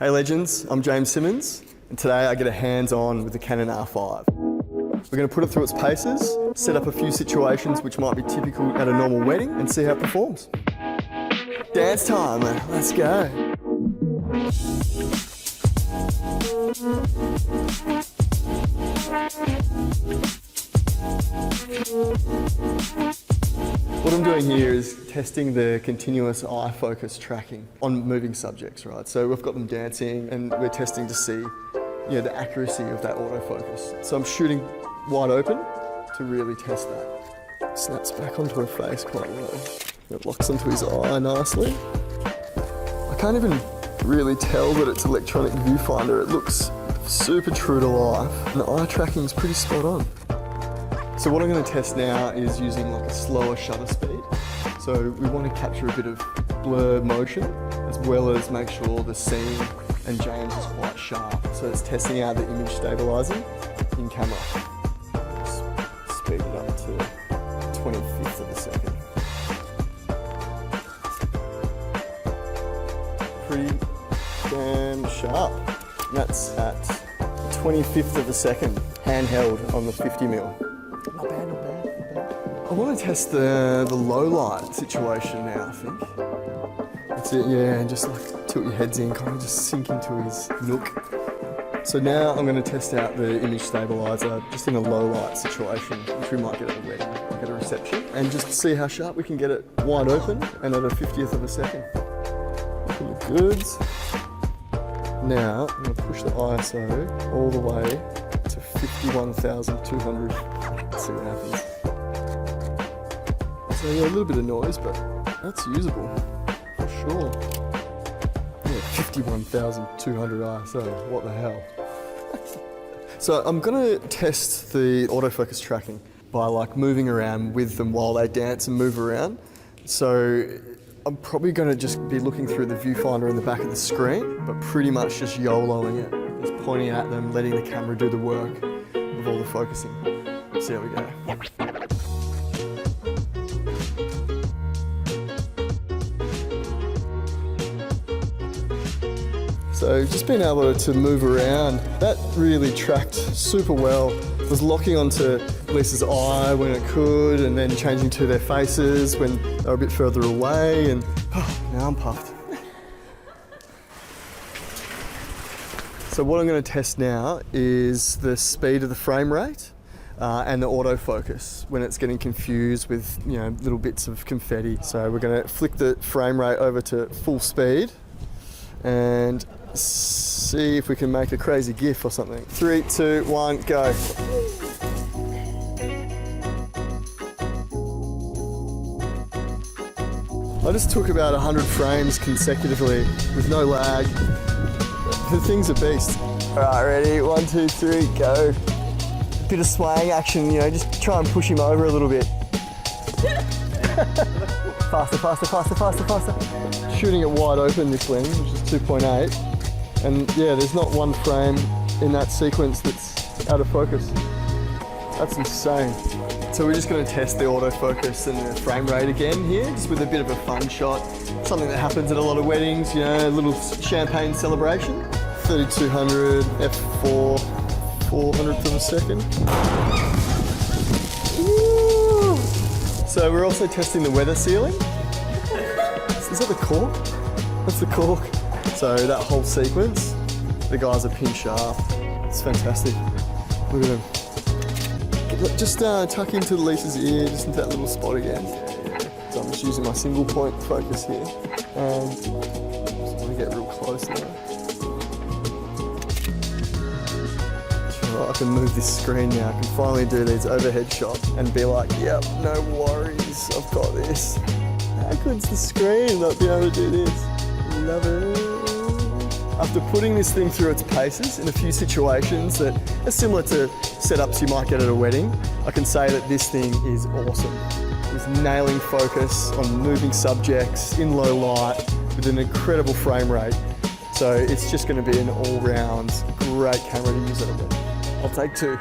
Hey legends, I'm James Simmons, and today I get a hands-on with the Canon R5. We're going to put it through its paces, set up a few situations which might be typical at a normal wedding, and see how it performs. Dance time, let's go. What I'm doing here is testing the continuous eye focus tracking on moving subjects, right? So we've got them dancing and we're testing to see, the accuracy of that autofocus. So I'm shooting wide open to really test that. Snaps back onto her face quite well. It locks onto his eye nicely. I can't even really tell that it's electronic viewfinder. It looks super true to life, and the eye tracking is pretty spot on. So what I'm going to test now is using like a slower shutter speed. So we want to capture a bit of blur motion, as well as make sure the scene and James is quite sharp. So it's testing out the image stabilizing in camera. Just speed it up to 25th of a second. Pretty damn sharp. And that's at 25th of a second, handheld on the 50mm. Not bad, not bad, not bad. I want to test the low light situation now, I think. That's it, yeah, and just like tilt your heads in, kind of just sink into his nook. So now I'm going to test out the image stabilizer just in a low light situation, which we might get at a wedding, at a reception, and just see how sharp we can get it wide open and at a 50th of a second. Looking the goods. Now I'm going to push the ISO all the way to 51,200. Let's see what happens. So yeah, a little bit of noise, but that's usable for sure. Yeah, 51,200 ISO, what the hell. So I'm gonna test the autofocus tracking by like moving around with them while they dance and move around. So I'm probably gonna just be looking through the viewfinder in the back of the screen, but pretty much just YOLOing it. Just pointing at them, letting the camera do the work of all the focusing. Let's see how we go. So just being able to move around, that really tracked super well. It was locking onto Lisa's eye when it could, and then changing to their faces when they were a bit further away, and now I'm puffed. So what I'm going to test now is the speed of the frame rate and the autofocus when it's getting confused with little bits of confetti. So we're going to flick the frame rate over to full speed and see if we can make a crazy GIF or something. 3, 2, 1, go. I just took about 100 frames consecutively with no lag. The thing's a beast. All right, ready? 1, 2, 3, go. Bit of swaying action, just try and push him over a little bit. Faster, faster, faster, faster, faster. Shooting it wide open this lens, which is 2.8. And yeah, there's not one frame in that sequence that's out of focus. That's insane. So we're just going to test the autofocus and the frame rate again here, just with a bit of a fun shot. Something that happens at a lot of weddings, a little champagne celebration. 3200, f4, 400th of a second. Woo! So we're also testing the weather sealing. Is that the cork? That's the cork. So that whole sequence, the guys are pin sharp. It's fantastic. Look at them. Just tuck into Lisa's ear, just into that little spot again. So I'm just using my single point focus here. And just want to get real close now. Sure, I can move this screen now. I can finally do these overhead shots and be like, yep, no worries, I've got this. How good's the screen not being able to do this? Love it. After putting this thing through its paces in a few situations that are similar to setups you might get at a wedding, I can say that this thing is awesome. It's nailing focus on moving subjects in low light with an incredible frame rate. So it's just going to be an all-round great camera to use at a wedding. I'll take 2.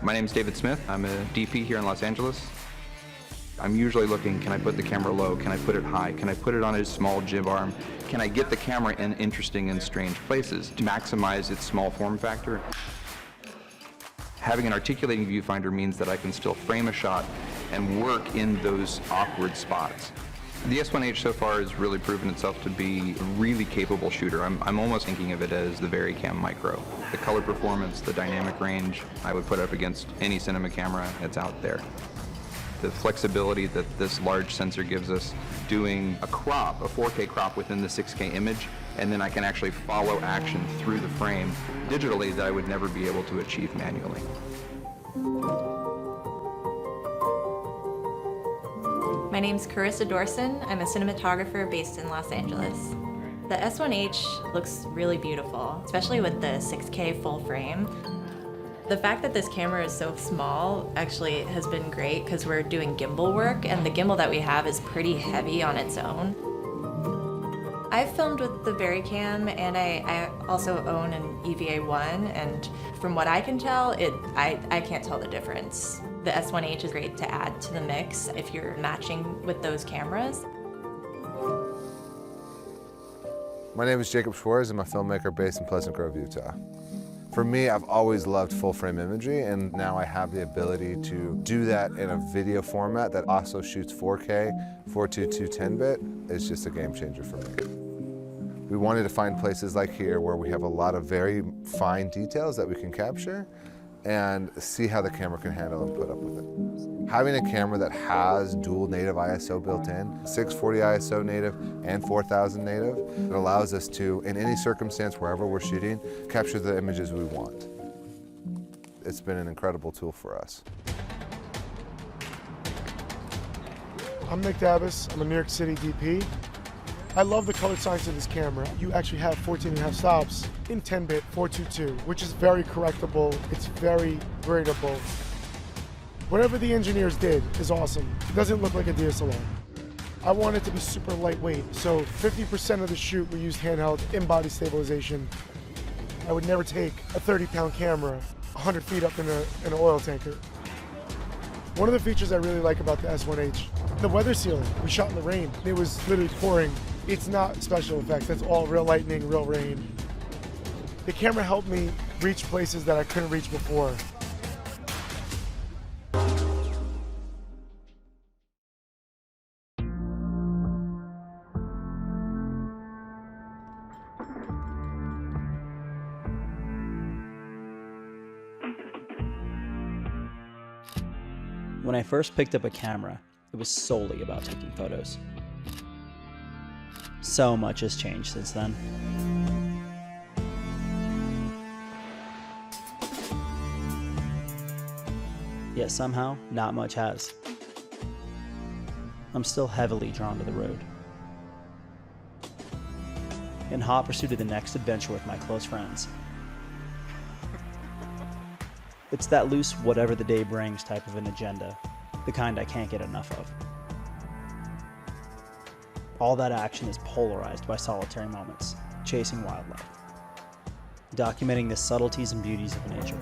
My name is David Smith. I'm a DP here in Los Angeles. I'm usually looking, can I put the camera low? Can I put it high? Can I put it on a small jib arm? Can I get the camera in interesting and strange places to maximize its small form factor? Having an articulating viewfinder means that I can still frame a shot and work in those awkward spots. The S1H so far has really proven itself to be a really capable shooter. I'm almost thinking of it as the VariCam Micro. The color performance, the dynamic range, I would put up against any cinema camera that's out there. The flexibility that this large sensor gives us, doing a crop, a 4K crop within the 6K image, and then I can actually follow action through the frame digitally that I would never be able to achieve manually. My name's Carissa Dorson. I'm a cinematographer based in Los Angeles. The S1H looks really beautiful, especially with the 6K full frame. The fact that this camera is so small actually has been great because we're doing gimbal work, and the gimbal that we have is pretty heavy on its own. I've filmed with the VariCam, and I also own an EVA1, and from what I can tell, I can't tell the difference. The S1H is great to add to the mix if you're matching with those cameras. My name is Jacob Schwartz. I'm a filmmaker based in Pleasant Grove, Utah. For me, I've always loved full-frame imagery, and now I have the ability to do that in a video format that also shoots 4K, 422 10-bit. It's just a game changer for me. We wanted to find places like here where we have a lot of very fine details that we can capture and see how the camera can handle and put up with it. Having a camera that has dual native ISO built in, 640 ISO native and 4000 native, it allows us to, in any circumstance, wherever we're shooting, capture the images we want. It's been an incredible tool for us. I'm Nick Davis. I'm a New York City DP. I love the color science of this camera. You actually have 14.5 stops in 10-bit 422, which is very correctable. It's very gradable. Whatever the engineers did is awesome. It doesn't look like a DSLR. I want it to be super lightweight, so 50% of the shoot we used handheld in-body stabilization. I would never take a 30-pound camera 100 feet up in an oil tanker. One of the features I really like about the S1H, the weather sealing. We shot in the rain. It was literally pouring. It's not special effects. That's all real lightning, real rain. The camera helped me reach places that I couldn't reach before. When I first picked up a camera, it was solely about taking photos. So much has changed since then. Yet somehow, not much has. I'm still heavily drawn to the road. In hot pursuit of the next adventure with my close friends. It's that loose whatever the day brings type of an agenda, the kind I can't get enough of. All that action is polarized by solitary moments, chasing wildlife, documenting the subtleties and beauties of nature.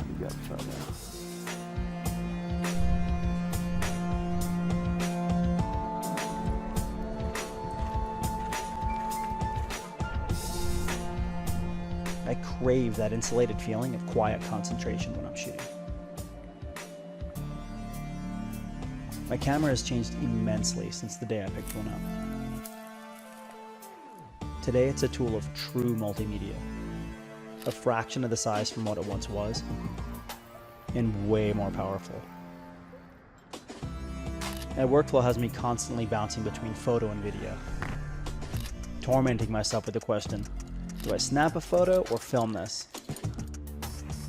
You got shot now. I crave that insulated feeling of quiet concentration when I'm shooting. My camera has changed immensely since the day I picked one up. Today it's a tool of true multimedia, a fraction of the size from what it once was, and way more powerful. My workflow has me constantly bouncing between photo and video, tormenting myself with the question, do I snap a photo or film this?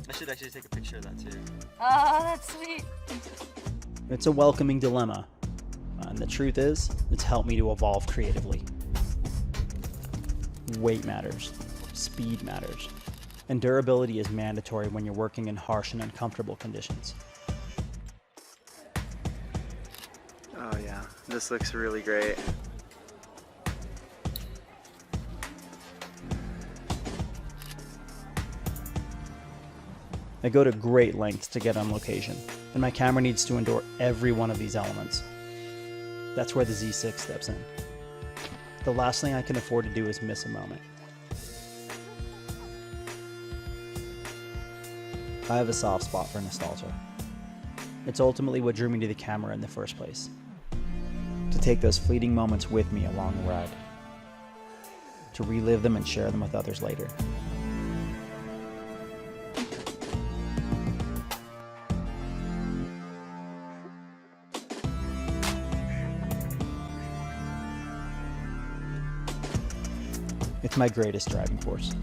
I should actually take a picture of that too. Oh, that's sweet. It's a welcoming dilemma, and the truth is, it's helped me to evolve creatively. Weight matters, speed matters, and durability is mandatory when you're working in harsh and uncomfortable conditions. Oh yeah, this looks really great. I go to great lengths to get on location, and my camera needs to endure every one of these elements. That's where the Z6 steps in. The last thing I can afford to do is miss a moment. I have a soft spot for nostalgia. It's ultimately what drew me to the camera in the first place. To take those fleeting moments with me along the ride. To relive them and share them with others later. It's my greatest driving force.